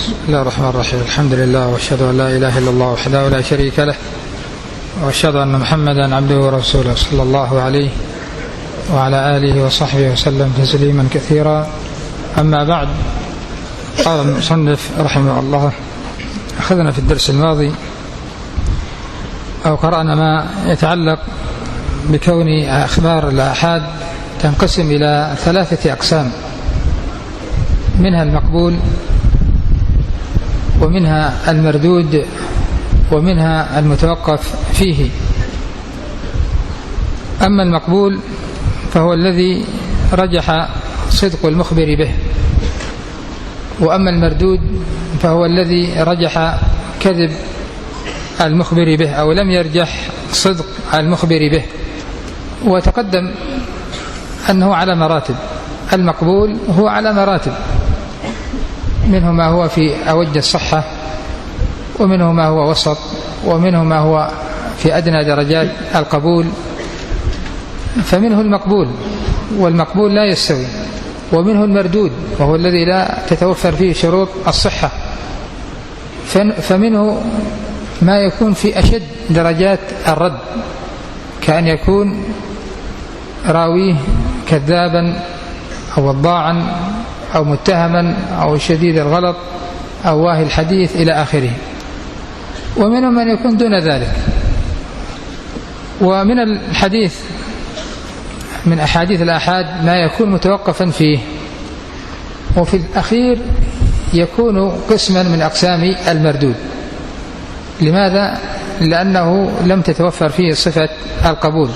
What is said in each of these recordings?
بسم الله الرحمن الرحيم. الحمد لله واشهد ان لا اله الا الله وحده لا شريك له واشهد ان محمدا عبده ورسوله صلى الله عليه وعلى اله وصحبه وسلم تسليما كثيرا. اما بعد، قال المصنف رحمه الله: اخذنا في الدرس الماضي او قرانا ما يتعلق بكون اخبار الآحاد تنقسم الى 3 أقسام، منها المقبول، ومنها المردود، ومنها المتوقف فيه. أما المقبول فهو الذي رجح صدق المخبر به، وأما المردود فهو الذي رجح كذب المخبر به أو لم يرجح صدق المخبر به. وتقدم أنه على مراتب. المقبول هو على مراتب، منه ما هو في أوج الصحة، ومنه ما هو وسط، ومنه ما هو في أدنى درجات القبول. فمنه المقبول، والمقبول لا يستوي، ومنه المردود وهو الذي لا تتوفر فيه شروط الصحة. فمنه ما يكون في أشد درجات الرد، كأن يكون راويه كذابا أو وضاعا أو متهما أو شديد الغلط أو واهي الحديث إلى آخره. ومنهم من يكون دون ذلك. ومن الحديث من أحاديث الآحاد ما يكون متوقفا فيه، وفي الأخير يكون قسما من أقسام المردود. لماذا؟ لأنه لم تتوفر فيه صفة القبول.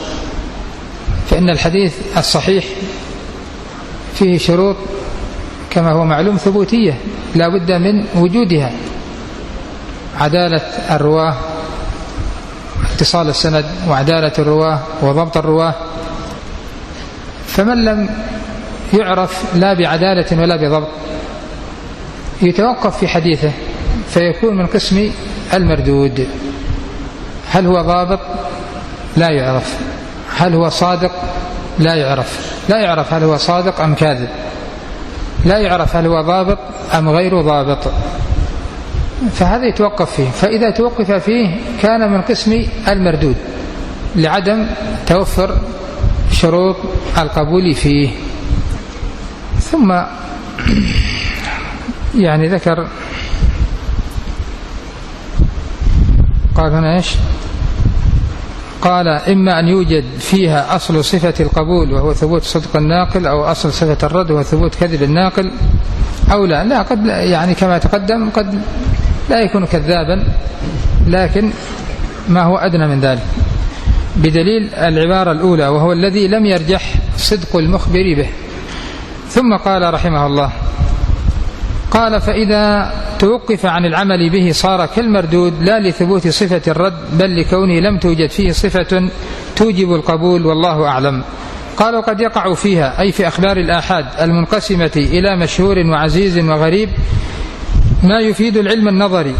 فإن الحديث الصحيح فيه شروط كما هو معلوم ثبوتية لا بد من وجودها: عدالة الرواه، اتصال السند، وعدالة الرواه، وضبط الرواه. فمن لم يعرف لا بعدالة ولا بضبط يتوقف في حديثه، فيكون من قسم المردود. هل هو ضابط؟ لا يعرف. هل هو صادق؟ لا يعرف. لا يعرف هل هو صادق أم كاذب. لا يعرف هل هو ضابط أم غير ضابط. فهذا يتوقف فيه. فإذا توقف فيه كان من قسم المردود لعدم توفر شروط القبول فيه. ثم يعني ذكر، قال هنا إيش؟ قال: إما أن يوجد فيها أصل صفة القبول وهو ثبوت صدق الناقل، أو أصل صفة الرد وهو ثبوت كذب الناقل، أو لا قد يعني كما تقدم قد لا يكون كذابا، لكن ما هو أدنى من ذلك، بدليل العبارة الأولى وهو الذي لم يرجح صدق المخبر به. ثم قال رحمه الله: قال: فإذا توقف عن العمل به صار كالمردود، لا لثبوت صفة الرد بل لكونه لم توجد فيه صفة توجب القبول، والله أعلم. قال: وقد يقع فيها، أي في أخبار الآحاد المنقسمة إلى مشهور وعزيز وغريب، ما يفيد العلم النظري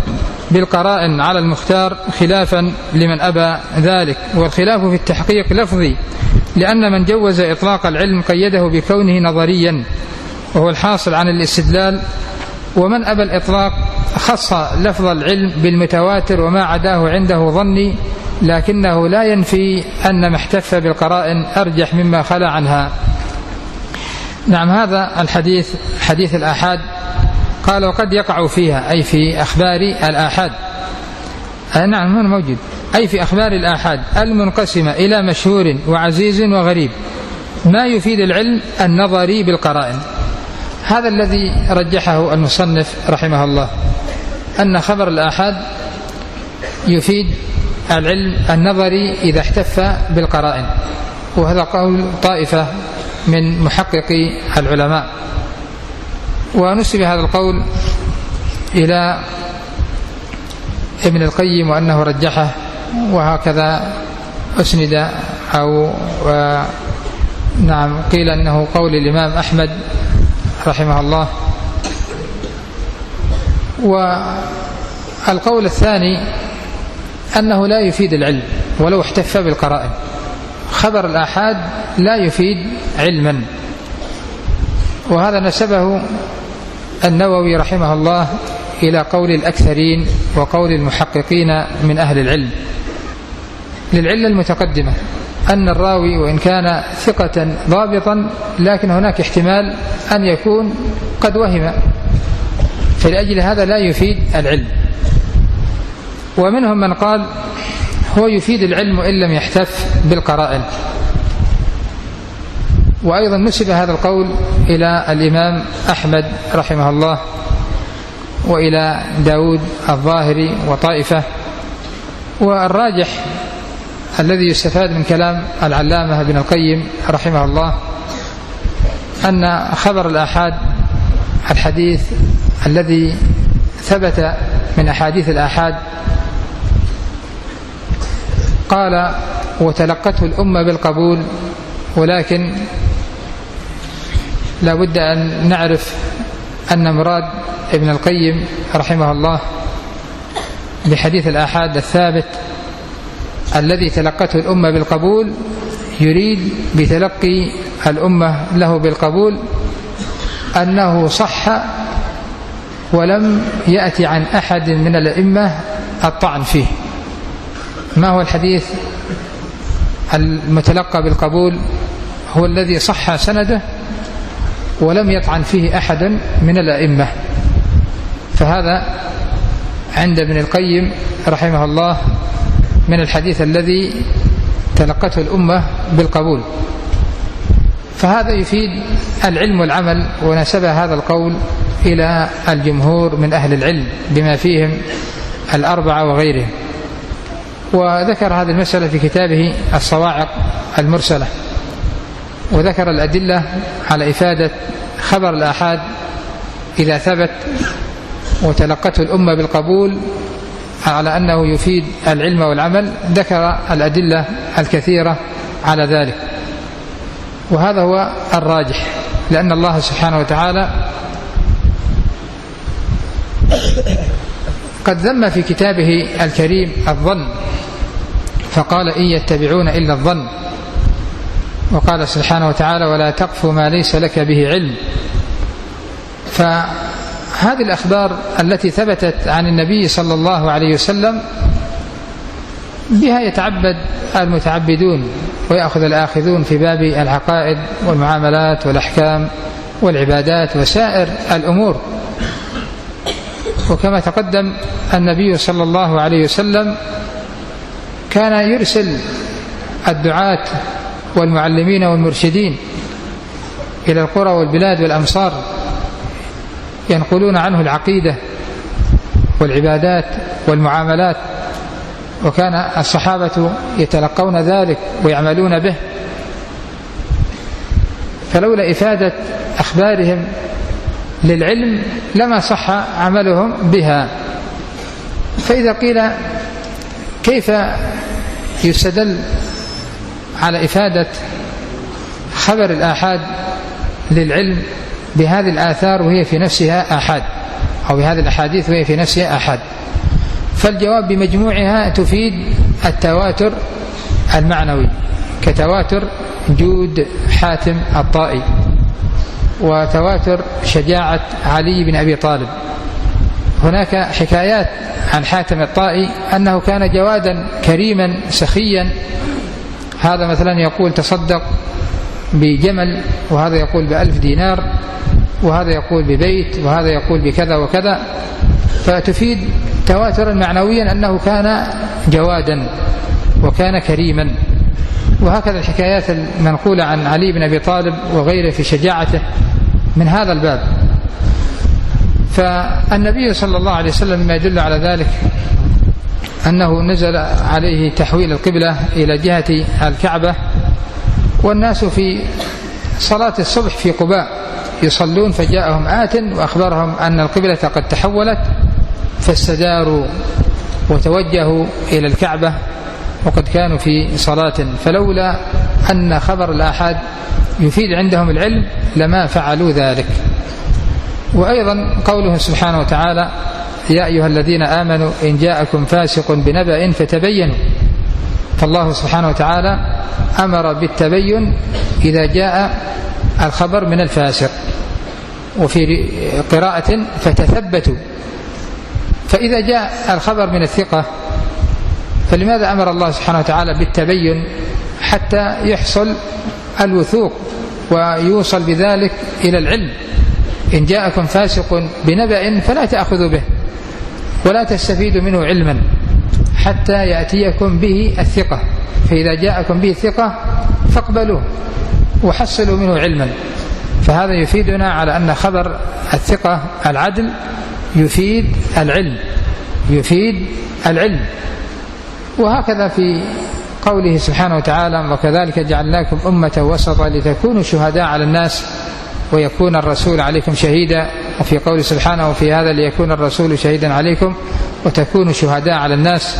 بالقرائن على المختار، خلافا لمن أبى ذلك. والخلاف في التحقيق لفظي، لأن من جوز إطلاق العلم قيده بكونه نظريا وهو الحاصل عن الاستدلال، ومن أبى الإطلاق خص لفظ العلم بالمتواتر وما عداه عنده ظني، لكنه لا ينفي أن ما احتف بالقرائن أرجح مما خلا عنها. نعم، هذا الحديث حديث الآحاد. قال: وقد يقع فيها، أي في أخبار الآحاد. نعم هنا موجود، أي في أخبار الآحاد المنقسمة إلى مشهور وعزيز وغريب، ما يفيد العلم النظري بالقرائن. هذا الذي رجحه المصنف رحمه الله، أن خبر الآحاد يفيد العلم النظري إذا احتف بالقرائن. وهذا قول طائفة من محققي العلماء، ونسب هذا القول إلى ابن القيم وأنه رجحه، وهكذا أسند أو نعم قيل أنه قول الإمام أحمد رحمه الله. والقول الثاني أنه لا يفيد العلم ولو احتف بالقرائن. خبر الآحاد لا يفيد علما، وهذا نسبه النووي رحمه الله إلى قول الأكثرين وقول المحققين من أهل العلم، للعلة المتقدمة أن الراوي وإن كان ثقة ضابطا لكن هناك احتمال أن يكون قد وهم، فلأجل هذا لا يفيد العلم. ومنهم من قال هو يفيد العلم إن لم يحتف بالقرائن. وأيضا نسب هذا القول إلى الإمام أحمد رحمه الله وإلى داود الظاهري وطائفة. والراجح الذي يستفاد من كلام العلامة ابن القيم رحمه الله أن خبر الآحاد الحديث الذي ثبت من أحاديث الآحاد قال وتلقته الأمة بالقبول، ولكن لا بد أن نعرف أن مراد ابن القيم رحمه الله بحديث الآحاد الثابت الذي تلقته الأمة بالقبول يريد بتلقي الأمة له بالقبول أنه صح ولم يأتي عن أحد من الأئمة الطعن فيه. ما هو الحديث المتلقى بالقبول؟ هو الذي صح سنده ولم يطعن فيه أحد من الأئمة. فهذا عند ابن القيم رحمه الله من الحديث الذي تلقته الأمة بالقبول، فهذا يفيد العلم والعمل. ونسب هذا القول إلى الجمهور من أهل العلم بما فيهم الأربعة وغيرهم. وذكر هذه المسألة في كتابه الصواعق المرسلة، وذكر الأدلة على إفادة خبر الآحاد إذا ثبت وتلقته الأمة بالقبول على أنه يفيد العلم والعمل. ذكر الأدلة الكثيرة على ذلك، وهذا هو الراجح، لأن الله سبحانه وتعالى قد ذم في كتابه الكريم الظن فقال إن يتبعون إلا الظن، وقال سبحانه وتعالى ولا تقف ما ليس لك به علم. فهذه الأخبار التي ثبتت عن النبي صلى الله عليه وسلم بها يتعبد المتعبدون ويأخذ الآخذون في باب العقائد والمعاملات والأحكام والعبادات وسائر الأمور. وكما تقدم النبي صلى الله عليه وسلم كان يرسل الدعاة والمعلمين والمرشدين إلى القرى والبلاد والأمصار ينقلون عنه العقيدة والعبادات والمعاملات، وكان الصحابة يتلقون ذلك ويعملون به. فلولا إفادة أخبارهم للعلم لما صح عملهم بها. فإذا قيل كيف يستدل على إفادة خبر الآحاد للعلم بهذه الآثار وهي في نفسها آحاد، أو بهذه الأحاديث وهي في نفسها آحاد؟ فالجواب بمجموعها تفيد التواتر المعنوي، كتواتر جود حاتم الطائي، وتواتر شجاعة علي بن أبي طالب. هناك حكايات عن حاتم الطائي أنه كان جوادا كريما سخيا، هذا مثلا يقول تصدق بجمل، وهذا يقول ب1000 دينار، وهذا يقول ببيت، وهذا يقول بكذا وكذا. فتفيد تواترا معنويا أنه كان جوادا وكان كريما. وهكذا الحكايات المنقولة عن علي بن أبي طالب وغيره في شجاعته من هذا الباب. فالنبي صلى الله عليه وسلم ما يدل على ذلك أنه نزل عليه تحويل القبلة إلى جهة الكعبة، والناس في صلاة الصبح في قباء يصلون، فجاءهم آت وأخبرهم أن القبلة قد تحولت، فاستداروا وتوجهوا إلى الكعبة وقد كانوا في صلاة. فلولا أن خبر الآحاد يفيد عندهم العلم لما فعلوا ذلك. وأيضا قوله سبحانه وتعالى يا أيها الذين آمنوا إن جاءكم فاسق بنبأ فتبينوا، فالله سبحانه وتعالى أمر بالتبين إذا جاء الخبر من الفاسق. وفي قراءة فتثبتوا، فإذا جاء الخبر من الثقة فلماذا أمر الله سبحانه وتعالى بالتبين حتى يحصل الوثوق ويوصل بذلك إلى العلم؟ إن جاءكم فاسق بنبأ فلا تأخذوا به ولا تستفيدوا منه علما حتى يأتيكم به الثقة، فإذا جاءكم به الثقة فاقبلوه وحصلوا منه علما. فهذا يفيدنا على أن خبر الثقة العدل يفيد العلم. وهكذا في قوله سبحانه وتعالى: وكذلك جعلناكم أمة وسطا لتكونوا شهداء على الناس ويكون الرسول عليكم شهيدا. وفي قوله سبحانه: وفي هذا ليكون الرسول شهيدا عليكم وتكونوا شهداء على الناس.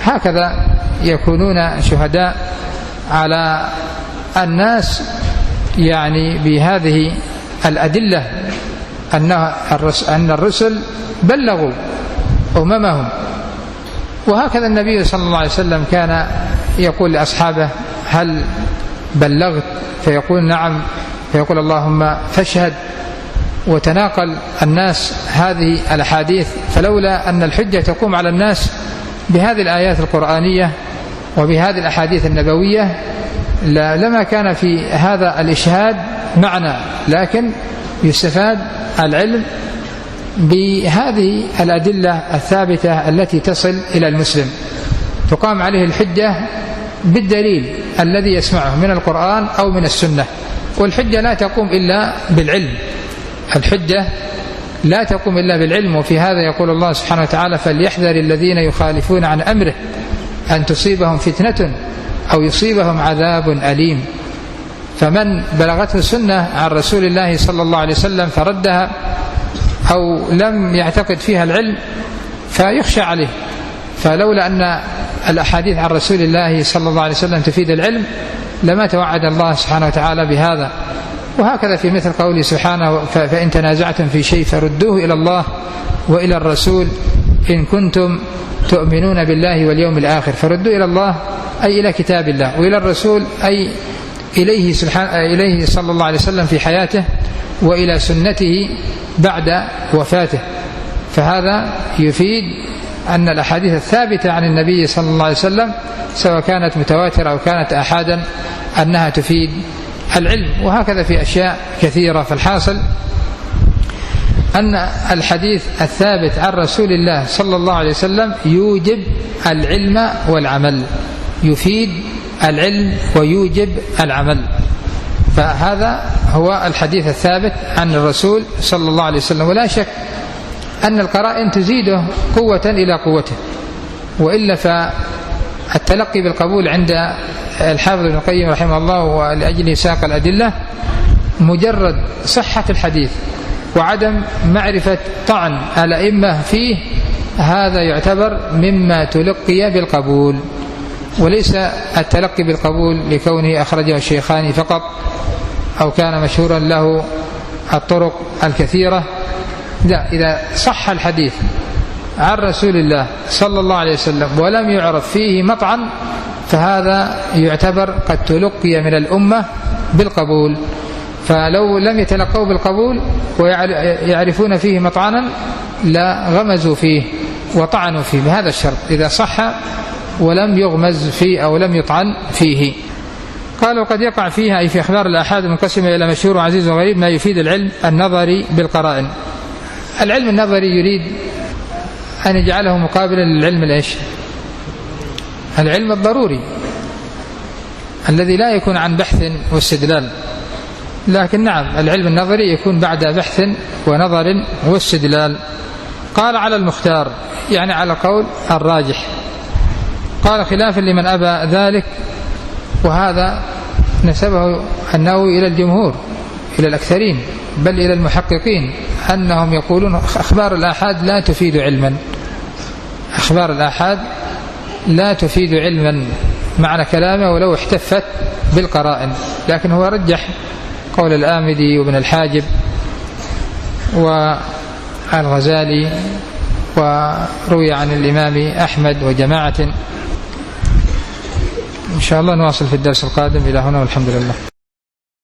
هكذا يكونون شهداء على الناس، يعني بهذه الأدلة أن الرسل بلغوا أممهم. وهكذا النبي صلى الله عليه وسلم كان يقول لأصحابه: هل بلغت؟ فيقول: نعم. فيقول: اللهم فاشهد. وتناقل الناس هذه الأحاديث، فلولا أن الحجة تقوم على الناس بهذه الآيات القرآنية وبهذه الأحاديث النبوية لما كان في هذا الإشهاد معنى، لكن يستفاد العلم بهذه الأدلة الثابتة التي تصل إلى المسلم، تقام عليه الحجة بالدليل الذي يسمعه من القرآن أو من السنة. والحجة لا تقوم إلا بالعلم. وفي هذا يقول الله سبحانه وتعالى: فليحذر الذين يخالفون عن أمره أن تصيبهم فتنة أو يصيبهم عذاب أليم. فمن بلغته السنة عن رسول الله صلى الله عليه وسلم فردها أو لم يعتقد فيها العلم فيخشى عليه. فلولا أن الأحاديث عن رسول الله صلى الله عليه وسلم تفيد العلم لما توعد الله سبحانه وتعالى بهذا. وهكذا في مثل قوله سبحانه: فإن تنازعتم في شيء فردوه إلى الله وإلى الرسول إن كنتم تؤمنون بالله واليوم الآخر. فردوا إلى الله أي إلى كتاب الله، وإلى الرسول أي إليه صلى الله عليه وسلم في حياته، وإلى سنته بعد وفاته. فهذا يفيد أن الأحاديث الثابتة عن النبي صلى الله عليه وسلم سواء كانت متواترة أو كانت آحادا أنها تفيد العلم. وهكذا في أشياء كثيرة. فالحاصل أن الحديث الثابت عن رسول الله صلى الله عليه وسلم يوجب العلم والعمل، يفيد العلم ويوجب العمل. فهذا هو الحديث الثابت عن الرسول صلى الله عليه وسلم. ولا شك أن القرائن تزيده قوة إلى قوته، وإلا فالتلقي بالقبول عند الحافظ ابن القيم رحمه الله ولأجل ساق الأدلة مجرد صحة الحديث وعدم معرفة طعن الأئمة فيه، هذا يعتبر مما تلقي بالقبول، وليس التلقي بالقبول لكونه أخرجه الشيخان فقط أو كان مشهورا له الطرق الكثيرة. لا، إذا صح الحديث عن رسول الله صلى الله عليه وسلم ولم يعرف فيه مطعن فهذا يعتبر قد تلقي من الأمة بالقبول. فلو لم يتلقوا بالقبول ويعرفون فيه مطعنا لا غمزوا فيه وطعنوا فيه بهذا الشرط، إذا صح ولم يغمز فيه أو لم يطعن فيه. قالوا قد يقع فيها أي في أخبار الآحاد المنقسمة إلى مشهور وعزيز وغريب ما يفيد العلم النظري بالقرائن. العلم النظري يريد أن يجعله مقابلا للعلم الإيش؟ العلم الضروري الذي لا يكون عن بحث واستدلال. لكن نعم، العلم النظري يكون بعد بحث ونظر واستدلال. قال على المختار، يعني على قول الراجح. قال خلافا لمن أبى ذلك، وهذا نسبه النووي إلى الجمهور، إلى الأكثرين، بل إلى المحققين، أنهم يقولون أخبار الآحاد لا تفيد علما، أخبار الآحاد لا تفيد علما، معنى كلامه ولو احتفت بالقرائن. لكن هو رجح قول الآمدي وابن الحاجب والغزالي، وروي عن الإمام أحمد وجماعة. إن شاء الله نواصل في الدرس القادم. إلى هنا والحمد لله.